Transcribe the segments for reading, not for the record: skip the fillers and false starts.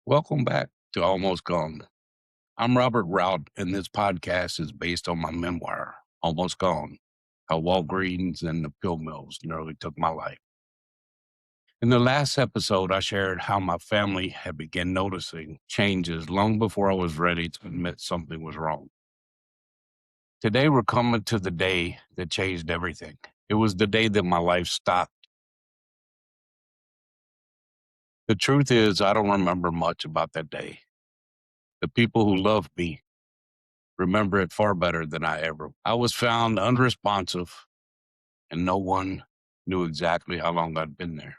Welcome back to Almost Gone. I'm Robert Routt, and this podcast is based on my memoir, Almost Gone: How Walgreens and the Pill Mills Nearly Took My Life. In the last episode, I shared how my family had begun noticing changes long before I was ready to admit something was wrong. Today, we're coming to the day that changed everything. It was the day that my life stopped. The truth is, I don't remember much about that day. The people who loved me remember it far better than I ever. I was found unresponsive, and no one knew exactly how long I'd been there.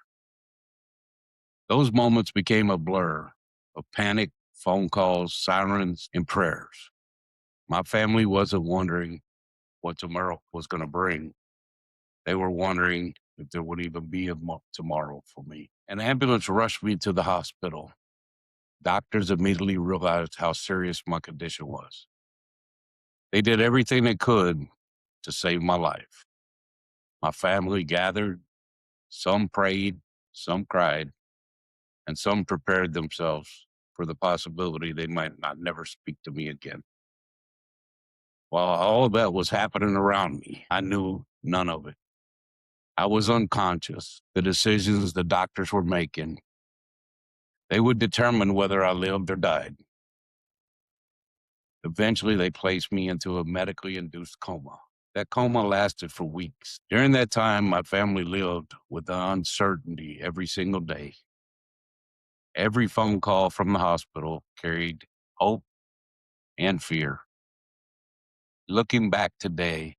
Those moments became a blur of panic, phone calls, sirens, and prayers. My family wasn't wondering what tomorrow was going to bring. They were wondering if there would even be a tomorrow for me. An ambulance rushed me to the hospital. Doctors immediately realized how serious my condition was. They did everything they could to save my life. My family gathered. Some prayed, some cried, and some prepared themselves for the possibility they might not never speak to me again. While all of that was happening around me, I knew none of it. I was unconscious. The decisions the doctors were making, they would determine whether I lived or died. Eventually, they placed me into a medically induced coma. That coma lasted for weeks. During that time, my family lived with the uncertainty every single day. Every phone call from the hospital carried hope and fear. Looking back today,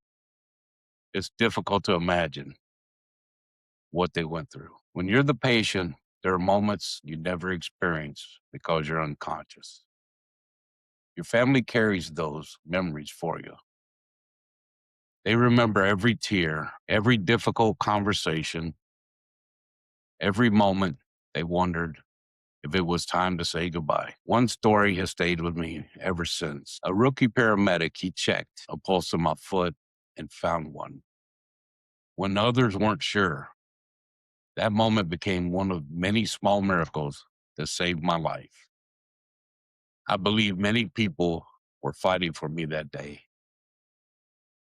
it's difficult to imagine what they went through. When you're the patient, there are moments you never experience because you're unconscious. Your family carries those memories for you. They remember every tear, every difficult conversation, every moment they wondered if it was time to say goodbye. One story has stayed with me ever since. A rookie paramedic, he checked a pulse in my foot and found one. When others weren't sure, that moment became one of many small miracles that saved my life. I believe many people were fighting for me that day.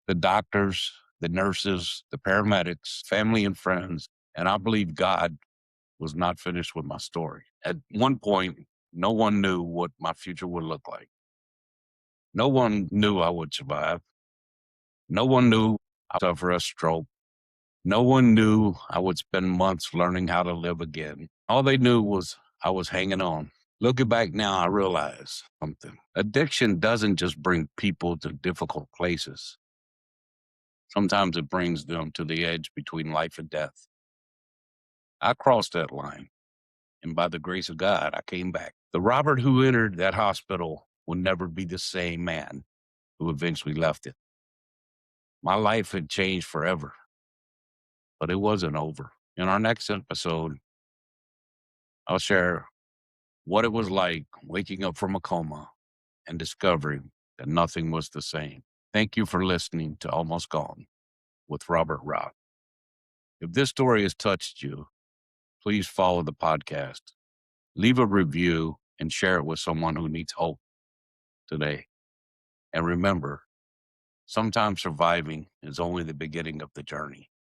The doctors, the nurses, the paramedics, family and friends, and I believe God was not finished with my story. At one point, no one knew what my future would look like. No one knew I would survive. No one knew I'd suffer a stroke. No one knew I would spend months learning how to live again. All they knew was I was hanging on. Looking back now, I realize something. Addiction doesn't just bring people to difficult places. Sometimes it brings them to the edge between life and death. I crossed that line, and by the grace of God, I came back. The Robert who entered that hospital would never be the same man who eventually left it. My life had changed forever, but it wasn't over. In our next episode, I'll share what it was like waking up from a coma and discovering that nothing was the same. Thank you for listening to Almost Gone with Robert Routt. If this story has touched you, please follow the podcast, leave a review, and share it with someone who needs hope today. And remember, sometimes surviving is only the beginning of the journey.